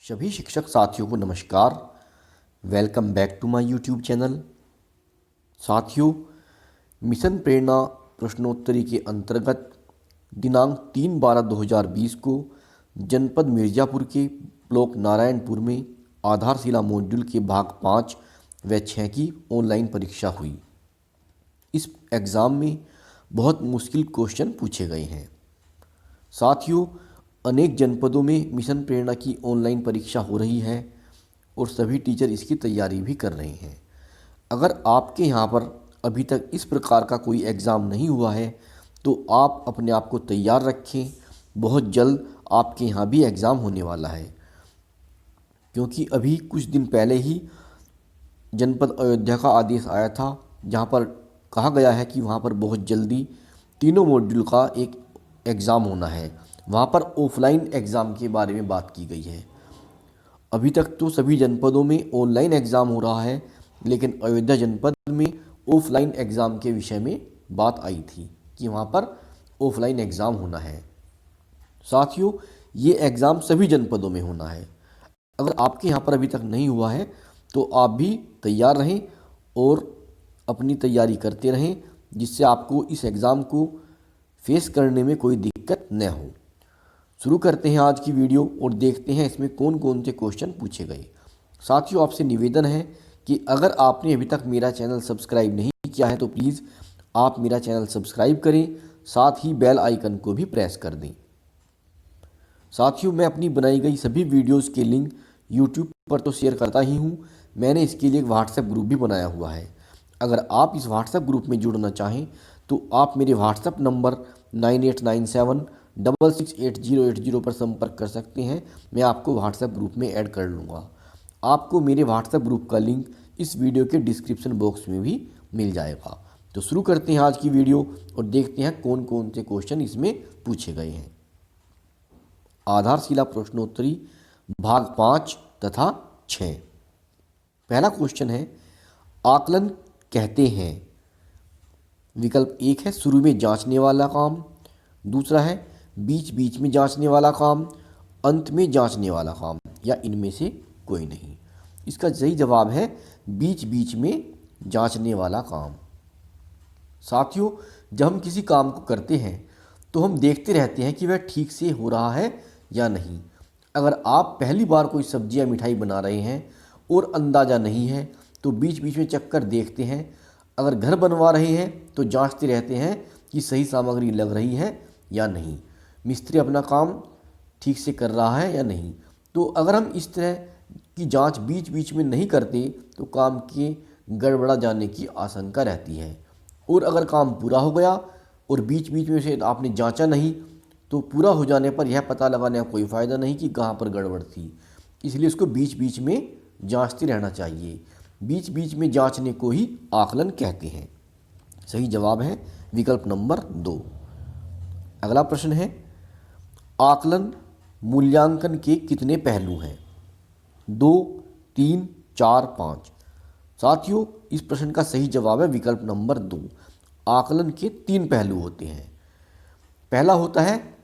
सभी शिक्षक साथियों को नमस्कार। Welcome back to my YouTube channel. साथियों, मिशन प्रेरणा प्रश्नोत्तरी के अंतर्गत दिनांक 3/12/2020 को जनपद मिर्ज़ापुर के ब्लॉक नारायणपुर में आधारशिला मॉड्यूल के भाग 5 व 6 की ऑनलाइन परीक्षा हुई। इस एग्ज़ाम में बहुत मुश्किल क्वेश्चन पूछे गए हैं। साथियों, अनेक जनपदों में मिशन प्रेरणा की ऑनलाइन परीक्षा हो रही है और सभी टीचर इसकी तैयारी भी कर रहे हैं। अगर आपके यहाँ पर अभी तक इस प्रकार का कोई एग्ज़ाम नहीं हुआ है तो आप अपने आप को तैयार रखें। बहुत जल्द आपके यहाँ भी एग्ज़ाम होने वाला है, क्योंकि अभी कुछ दिन पहले ही जनपद अयोध्या का आदेश आया था, जहाँ पर कहा गया है कि वहाँ पर बहुत जल्दी तीनों मॉड्यूल का एक एग्ज़ाम होना है। वहाँ पर ऑफलाइन एग्ज़ाम के बारे में बात की गई है। अभी तक तो सभी जनपदों में ऑनलाइन एग्ज़ाम हो रहा है, लेकिन अयोध्या जनपद में ऑफलाइन एग्ज़ाम के विषय में बात आई थी कि वहाँ पर ऑफलाइन एग्ज़ाम होना है। साथियों, ये एग्ज़ाम सभी जनपदों में होना है। अगर आपके यहाँ पर अभी तक नहीं हुआ है तो आप भी तैयार रहें और अपनी तैयारी करते रहें, जिससे आपको इस एग्ज़ाम को फेस करने में कोई दिक्कत न हो। शुरू करते हैं आज की वीडियो और देखते हैं इसमें कौन कौन से क्वेश्चन पूछे गए। साथियों, आपसे निवेदन है कि अगर आपने अभी तक मेरा चैनल सब्सक्राइब नहीं किया है तो प्लीज़ आप मेरा चैनल सब्सक्राइब करें, साथ ही बेल आइकन को भी प्रेस कर दें। साथियों, मैं अपनी बनाई गई सभी वीडियोज़ के लिंक यूट्यूब पर तो शेयर करता ही हूँ, मैंने इसके लिए एक व्हाट्सएप ग्रुप भी बनाया हुआ है। अगर आप इस व्हाट्सएप ग्रुप में जुड़ना चाहें तो आप मेरे व्हाट्सएप नंबर 9897668080 पर संपर्क कर सकते हैं। मैं आपको व्हाट्सएप ग्रुप में ऐड कर लूँगा। आपको मेरे व्हाट्सएप ग्रुप का लिंक इस वीडियो के डिस्क्रिप्शन बॉक्स में भी मिल जाएगा। तो शुरू करते हैं आज की वीडियो और देखते हैं कौन कौन से क्वेश्चन इसमें पूछे गए हैं। आधारशिला प्रश्नोत्तरी भाग 5 तथा 6। पहला क्वेश्चन है, आकलन कहते हैं। विकल्प 1 है शुरू में जांचने वाला काम, दूसरा है बीच बीच में जांचने वाला काम, अंत में जांचने वाला काम, या इनमें से कोई नहीं। इसका सही जवाब है बीच बीच में जांचने वाला काम। साथियों, जब हम किसी काम को करते हैं तो हम देखते रहते हैं कि वह ठीक से हो रहा है या नहीं। अगर आप पहली बार कोई सब्जी या मिठाई बना रहे हैं और अंदाज़ा नहीं है तो बीच बीच में चक्कर देखते हैं। अगर घर बनवा रहे हैं तो जांचते रहते हैं कि सही सामग्री लग रही है या नहीं, मिस्त्री अपना काम ठीक से कर रहा है या नहीं। तो अगर हम इस तरह की जांच बीच बीच में नहीं करते तो काम के गड़बड़ा जाने की आशंका रहती है। और अगर काम पूरा हो गया और बीच बीच में से आपने जांचा नहीं तो पूरा हो जाने पर यह पता लगाने का कोई फ़ायदा नहीं कि कहाँ पर गड़बड़ थी। इसलिए उसको बीच बीच में जांचते रहना चाहिए। बीच बीच में जांचने को ही आकलन कहते हैं। सही जवाब है विकल्प नंबर 2। अगला प्रश्न है, आकलन मूल्यांकन के कितने पहलू हैं? 2, 3, 4, 5। साथियों, इस प्रश्न का सही जवाब है विकल्प नंबर 2। आकलन के 3 पहलू होते हैं। पहला होता है,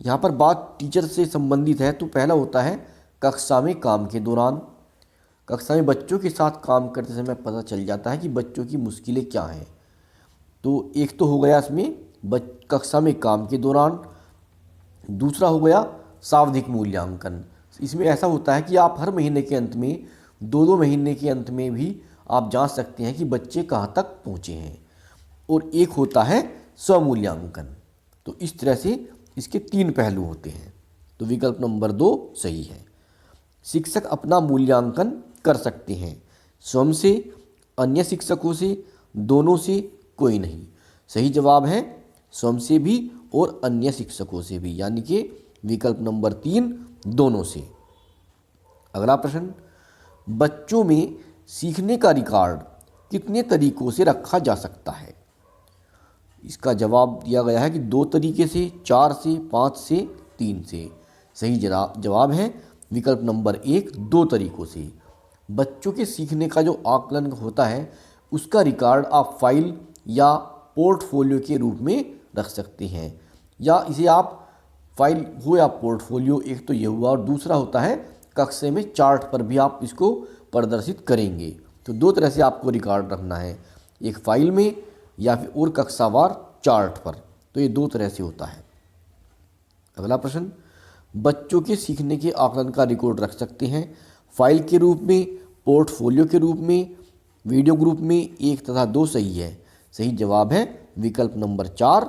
यहाँ पर बात टीचर से संबंधित है, तो पहला होता है कक्षा में काम के दौरान। कक्षा में बच्चों के साथ काम करते समय पता चल जाता है कि बच्चों की मुश्किलें क्या हैं। तो एक तो हो गया इसमें कक्षा में काम के दौरान। दूसरा हो गया सावधिक मूल्यांकन। इसमें ऐसा होता है कि आप हर महीने के अंत में 2-2 महीने के अंत में भी आप जांच सकते हैं कि बच्चे कहाँ तक पहुँचे हैं। और एक होता है स्वमूल्यांकन। तो इस तरह से इसके 3 पहलू होते हैं। तो विकल्प नंबर 2 सही है। शिक्षक अपना मूल्यांकन कर सकते हैं, स्वयं से, अन्य शिक्षकों से, दोनों से, कोई नहीं। सही जवाब है स्वयं से भी और अन्य शिक्षकों से भी, यानी कि विकल्प नंबर 3 दोनों से। अगला प्रश्न, बच्चों में सीखने का रिकॉर्ड कितने तरीकों से रखा जा सकता है? इसका जवाब दिया गया है कि 2 तरीके से, 4 से, 5 से, 3 से। सही जवाब है विकल्प नंबर 1 2 तरीकों से। बच्चों के सीखने का जो आकलन होता है उसका रिकॉर्ड आप फाइल या पोर्टफोलियो के रूप में रख सकते हैं, या इसे आप फाइल हो या पोर्टफोलियो, एक तो ये हुआ, और दूसरा होता है कक्षा में चार्ट पर भी आप इसको प्रदर्शित करेंगे। तो दो तरह से आपको रिकॉर्ड रखना है, एक फाइल में या फिर और कक्षावार चार्ट पर। तो ये दो तरह से होता है। अगला प्रश्न, बच्चों के सीखने के आकलन का रिकॉर्ड रख सकते हैं फाइल के रूप में, पोर्टफोलियो के रूप में, वीडियो ग्रुप में, एक तथा दो सही है। सही जवाब है विकल्प नंबर 4,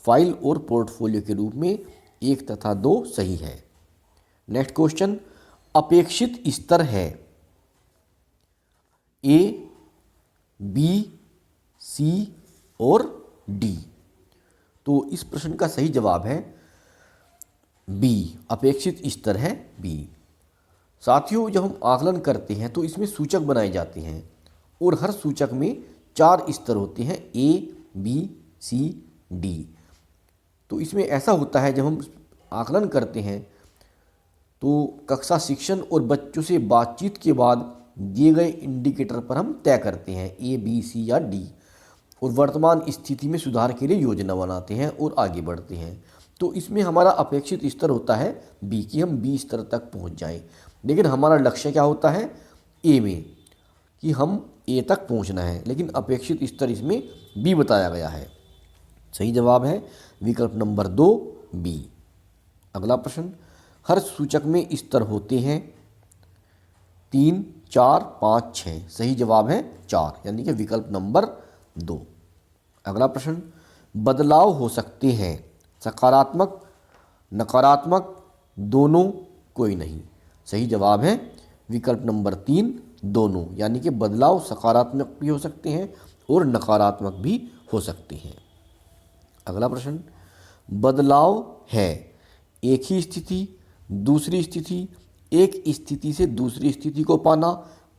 फाइल और पोर्टफोलियो के रूप में एक तथा दो सही है। नेक्स्ट क्वेश्चन, अपेक्षित स्तर है ए, बी, सी और डी। तो इस प्रश्न का सही जवाब है बी, अपेक्षित स्तर है बी। साथियों, जब हम आकलन करते हैं तो इसमें सूचक बनाए जाते हैं और हर सूचक में 4 स्तर होते हैं, ए, बी, सी, डी। तो इसमें ऐसा होता है, जब हम आकलन करते हैं तो कक्षा शिक्षण और बच्चों से बातचीत के बाद दिए गए इंडिकेटर पर हम तय करते हैं ए, बी, सी या डी, और वर्तमान स्थिति में सुधार के लिए योजना बनाते हैं और आगे बढ़ते हैं। तो इसमें हमारा अपेक्षित स्तर होता है बी, कि हम बी स्तर तक पहुंच जाएं। लेकिन हमारा लक्ष्य क्या होता है ए में, कि हम ए तक पहुंचना है, लेकिन अपेक्षित स्तर इसमें बी बताया गया है। सही जवाब है विकल्प नंबर 2, बी। अगला प्रश्न, हर सूचक में स्तर होते हैं 3, 4, 5, 6। सही जवाब है 4, यानी कि विकल्प नंबर 2। अगला प्रश्न, बदलाव हो सकते हैं सकारात्मक, नकारात्मक, दोनों, कोई नहीं। सही जवाब है विकल्प नंबर 3, दोनों, यानी कि बदलाव सकारात्मक भी हो सकते हैं और नकारात्मक भी हो सकते हैं। अगला प्रश्न, बदलाव है एक ही स्थिति, दूसरी स्थिति, एक स्थिति से दूसरी स्थिति को पाना,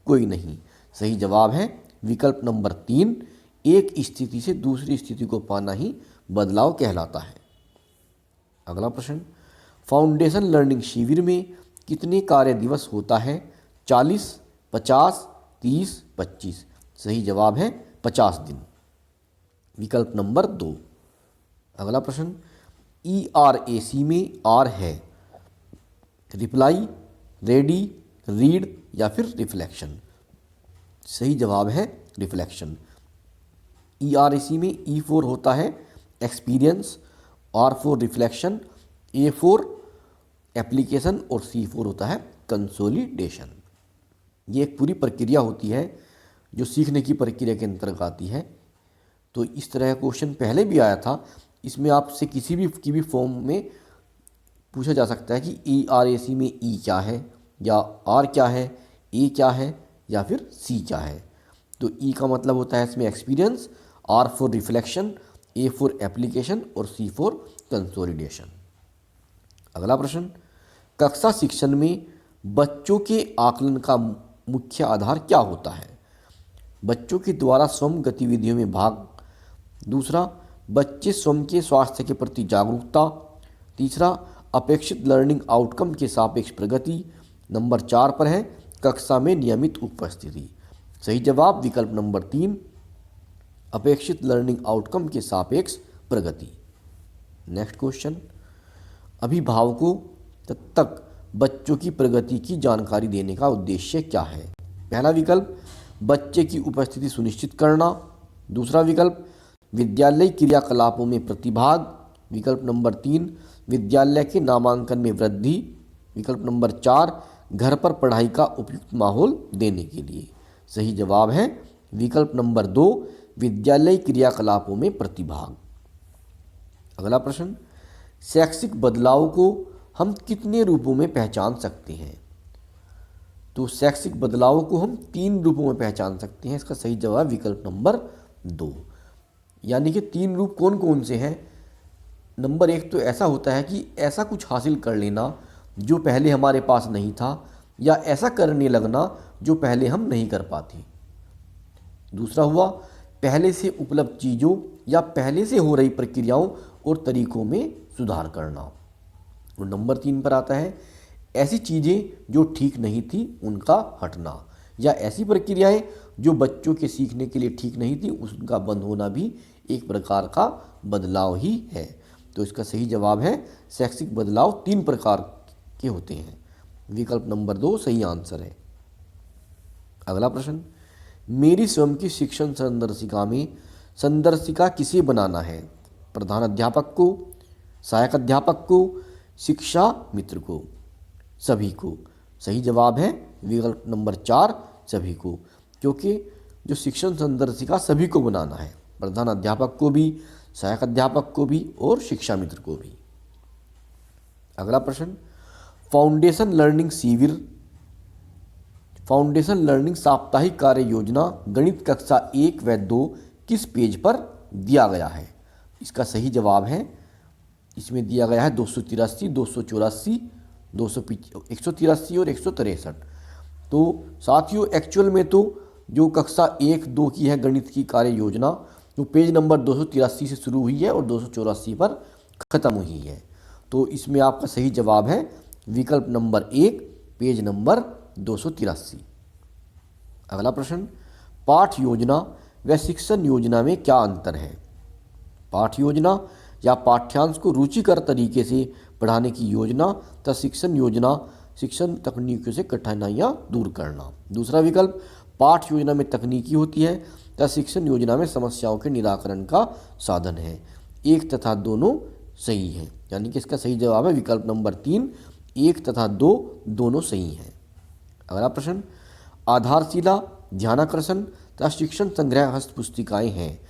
कोई नहीं। सही जवाब है विकल्प नंबर 3, एक स्थिति से दूसरी स्थिति को पाना ही बदलाव कहलाता है। अगला प्रश्न, फाउंडेशन लर्निंग शिविर में कितने कार्य दिवस होता है? 40, 50, 30, 25। सही जवाब है 50 दिन, विकल्प नंबर 2। अगला प्रश्न, ERAC में R है रिप्लाई, रेडी, रीड या फिर रिफ्लेक्शन। सही जवाब है रिफ्लेक्शन। ERAC में E4 होता है experience, R4 reflection, A4 application और C4 होता है कंसोलिडेशन। ये एक पूरी प्रक्रिया होती है जो सीखने की प्रक्रिया के अंतर्गत आती है। तो इस तरह का क्वेश्चन पहले भी आया था। इसमें आपसे किसी भी फॉर्म में पूछा जा सकता है कि ERAC में E क्या है या R क्या है, A क्या है या फिर C क्या है। तो E का मतलब होता है इसमें experience, R4 reflection, A4 application और C4 कंसोलिडेशन। अगला प्रश्न, कक्षा शिक्षण में बच्चों के आकलन का मुख्य आधार क्या होता है? बच्चों के द्वारा स्वयं गतिविधियों में भाग, दूसरा बच्चे स्वयं के स्वास्थ्य के प्रति जागरूकता, तीसरा अपेक्षित लर्निंग आउटकम के सापेक्ष प्रगति, नंबर 4 पर है कक्षा में नियमित उपस्थिति। सही जवाब विकल्प नंबर 3, अपेक्षित लर्निंग आउटकम के सापेक्ष प्रगति। नेक्स्ट क्वेश्चन, अभिभावकों तक बच्चों की प्रगति की जानकारी देने का उद्देश्य क्या है? पहला विकल्प बच्चे की उपस्थिति सुनिश्चित करना, दूसरा विकल्प विद्यालय क्रियाकलापों में प्रतिभाग, विकल्प नंबर 3 विद्यालय के नामांकन में वृद्धि, विकल्प नंबर 4 घर पर पढ़ाई का उपयुक्त माहौल देने के लिए। सही जवाब है विकल्प नंबर 2 विद्यालय क्रियाकलापों में प्रतिभाग। अगला प्रश्न, शैक्षिक बदलाव को हम कितने रूपों में पहचान सकते हैं? तो शैक्षिक बदलाव को हम 3 रूपों में पहचान सकते हैं। इसका सही जवाब विकल्प नंबर 2। यानी कि 3 रूप कौन कौन से हैं? नंबर 1 तो ऐसा होता है कि ऐसा कुछ हासिल कर लेना जो पहले हमारे पास नहीं था, या ऐसा करने लगना जो पहले हम नहीं कर पाते। दूसरा हुआ पहले से उपलब्ध चीज़ों या पहले से हो रही प्रक्रियाओं और तरीकों में सुधार करना। और नंबर 3 पर आता है ऐसी चीज़ें जो ठीक नहीं थी उनका हटना, या ऐसी प्रक्रियाएं जो बच्चों के सीखने के लिए ठीक नहीं थी उनका बंद होना भी एक प्रकार का बदलाव ही है। तो इसका सही जवाब है शैक्षिक बदलाव 3 प्रकार के होते हैं। विकल्प नंबर 2 सही आंसर है। अगला प्रश्न, मेरी स्वयं की शिक्षण संदर्शिका में संदर्शिका किसे बनाना है? प्रधान अध्यापक को, सहायक अध्यापक को, शिक्षा मित्र को, सभी को। सही जवाब है विकल्प नंबर 4 सभी को, क्योंकि जो शिक्षण संदर्शिका सभी को बनाना है, प्रधान अध्यापक को भी, सहायक अध्यापक को भी और शिक्षा मित्र को भी। अगला प्रश्न, फाउंडेशन लर्निंग साप्ताहिक कार्य योजना गणित कक्षा 1 व 2 किस पेज पर दिया गया है? इसका सही जवाब है, इसमें दिया गया है 283, 284, 183 और 163। तो साथियों एक्चुअल में तो जो कक्षा 1-2 की है गणित की कार्य योजना, जो पेज नंबर 283 से शुरू हुई है और 284 पर ख़त्म हुई है। तो इसमें आपका सही जवाब है विकल्प नंबर 1 पेज नंबर 283। अगला प्रश्न, पाठ योजना व शिक्षण योजना में क्या अंतर है? पाठ योजना या पाठ्यांश को रुचिकर तरीके से पढ़ाने की योजना तथा शिक्षण योजना शिक्षण तकनीकों से कठिनाइयाँ दूर करना। दूसरा विकल्प, पाठ योजना में तकनीकी होती है तथा शिक्षण योजना में समस्याओं के निराकरण का साधन है। 1 तथा दोनों सही है, यानी कि इसका सही जवाब है विकल्प नंबर 3 1 तथा 2 दोनों सही हैं। अगला प्रश्न, आधारशिला, ध्यानाकर्षण तथा शिक्षण संग्रह हस्त पुस्तिकाएँ हैं,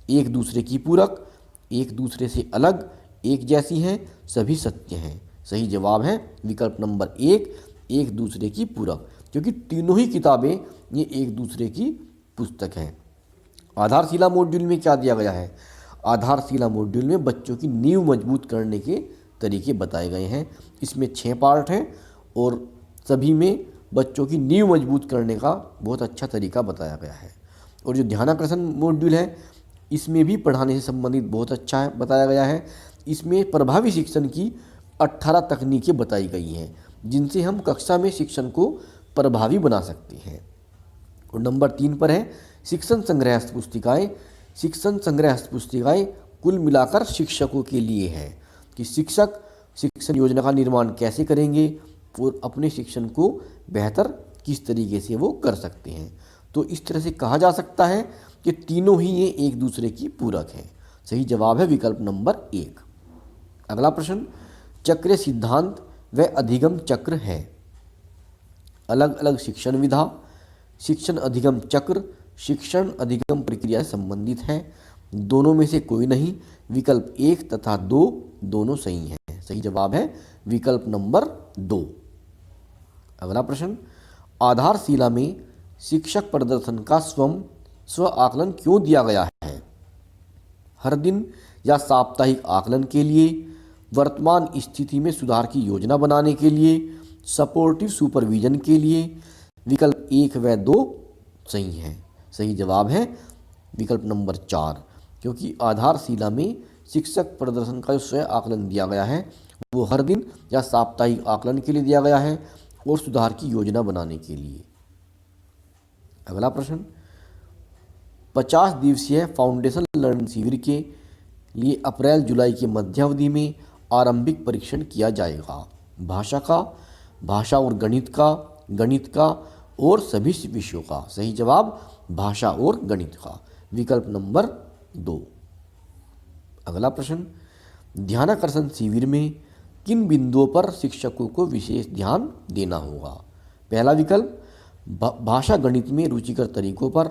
एक दूसरे की पूरक, एक दूसरे से अलग, एक जैसी हैं, सभी सत्य हैं। सही जवाब है विकल्प नंबर 1 एक दूसरे की पूरक, क्योंकि तीनों ही किताबें ये एक दूसरे की पुस्तक हैं। आधारशिला मॉड्यूल में क्या दिया गया है? आधारशिला मॉड्यूल में बच्चों की नींव मजबूत करने के तरीके बताए गए हैं। इसमें 6 पार्ट हैं और सभी में बच्चों की नींव मजबूत करने का बहुत अच्छा तरीका बताया गया है। और जो ध्यानाकर्षण मॉड्यूल है इसमें भी पढ़ाने से संबंधित बहुत अच्छा है बताया गया है। इसमें प्रभावी शिक्षण की 18 तकनीकें बताई गई हैं जिनसे हम कक्षा में शिक्षण को प्रभावी बना सकते हैं। और नंबर 3 पर है शिक्षण संग्रह हस्त पुस्तिकाएँ। शिक्षण संग्रह हस्त पुस्तिकाएँ कुल मिलाकर शिक्षकों के लिए है कि शिक्षक शिक्षण योजना का निर्माण कैसे करेंगे और अपने शिक्षण को बेहतर किस तरीके से वो कर सकते हैं। तो इस तरह से कहा जा सकता है कि तीनों ही ये एक दूसरे की पूरक हैं। सही जवाब है विकल्प नंबर 1। अगला प्रश्न, चक्रीय सिद्धांत व अधिगम चक्र है। अलग अलग शिक्षण विधा, शिक्षण अधिगम चक्र, शिक्षण अधिगम प्रक्रिया से संबंधित है, दोनों में से कोई नहीं। विकल्प 1 तथा 2 दोनों सही हैं। सही जवाब है विकल्प नंबर 2। अगला प्रश्न, आधारशिला में शिक्षक प्रदर्शन का स्व आकलन क्यों दिया गया है? हर दिन या साप्ताहिक आकलन के लिए, वर्तमान स्थिति में सुधार की योजना बनाने के लिए, सपोर्टिव सुपरविजन के लिए। विकल्प 1 व 2 सही हैं। सही जवाब है विकल्प नंबर 4, क्योंकि आधारशिला में शिक्षक प्रदर्शन का जो स्वयं आकलन दिया गया है वो हर दिन या साप्ताहिक आकलन के लिए दिया गया है और सुधार की योजना बनाने के लिए। अगला प्रश्न, 50 दिवसीय फाउंडेशन लर्निंग शिविर के लिए अप्रैल जुलाई की मध्यावधि में आरंभिक परीक्षण किया जाएगा। भाषा का, भाषा और गणित का और सभी विषयों का। सही जवाब भाषा और गणित का, विकल्प नंबर 2। अगला प्रश्न, ध्यानाकर्षण शिविर में किन बिंदुओं पर शिक्षकों को विशेष ध्यान देना होगा? पहला विकल्प भाषा गणित में रुचिकर तरीकों पर।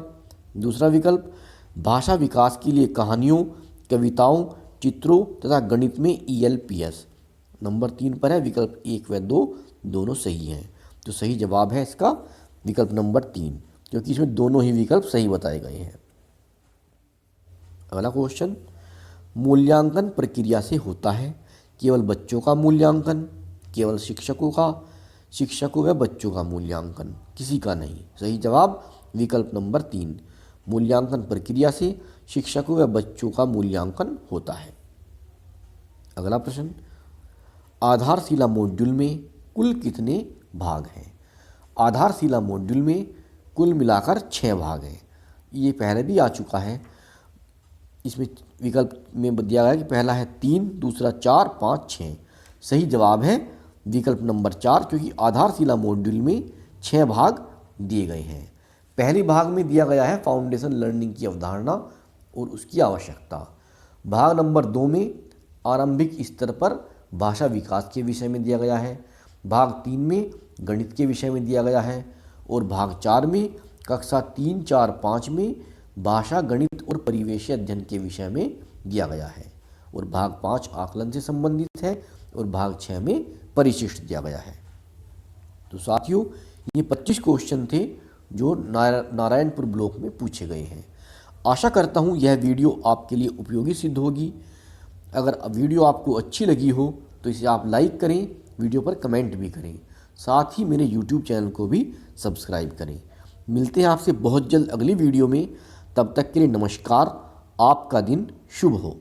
दूसरा विकल्प भाषा विकास के लिए कहानियों, कविताओं, चित्रों तथा गणित में ELPS। नंबर 3 पर है विकल्प 1 व 2 दोनों सही हैं। तो सही जवाब है इसका विकल्प नंबर 3, क्योंकि इसमें दोनों ही विकल्प सही बताए गए हैं। अगला क्वेश्चन, मूल्यांकन प्रक्रिया से होता है केवल बच्चों का मूल्यांकन, केवल शिक्षकों व बच्चों का मूल्यांकन, किसी का नहीं। सही जवाब विकल्प नंबर 3, मूल्यांकन प्रक्रिया से शिक्षकों व बच्चों का मूल्यांकन होता है। अगला प्रश्न, आधारशिला मॉड्यूल में कुल कितने भाग हैं? आधारशिला मॉड्यूल में कुल मिलाकर 6 भाग हैं। ये पहले भी आ चुका है। इसमें विकल्प में दिया गया है कि पहला है 3, दूसरा 4, 5, 6। सही जवाब है विकल्प नंबर 4, क्योंकि आधारशिला मॉड्यूल में 6 भाग दिए गए हैं। पहले भाग में दिया गया है फाउंडेशन लर्निंग की अवधारणा और उसकी आवश्यकता। भाग नंबर 2 में आरंभिक स्तर पर भाषा विकास के विषय में दिया गया है। भाग 3 में गणित के विषय में दिया गया है और भाग 4 में कक्षा 3, 4, 5 में भाषा, गणित और परिवेशी अध्ययन के विषय में दिया गया है। और भाग 5 आकलन से संबंधित है और भाग 6 में परिशिष्ट दिया गया है। तो साथियों, ये 25 क्वेश्चन थे जो नारायणपुर ब्लॉक में पूछे गए हैं। आशा करता हूँ यह वीडियो आपके लिए उपयोगी सिद्ध होगी। अगर वीडियो आपको अच्छी लगी हो तो इसे आप लाइक करें, वीडियो पर कमेंट भी करें, साथ ही मेरे यूट्यूब चैनल को भी सब्सक्राइब करें। मिलते हैं आपसे बहुत जल्द अगली वीडियो में। तब तक के लिए नमस्कार। आपका दिन शुभ हो।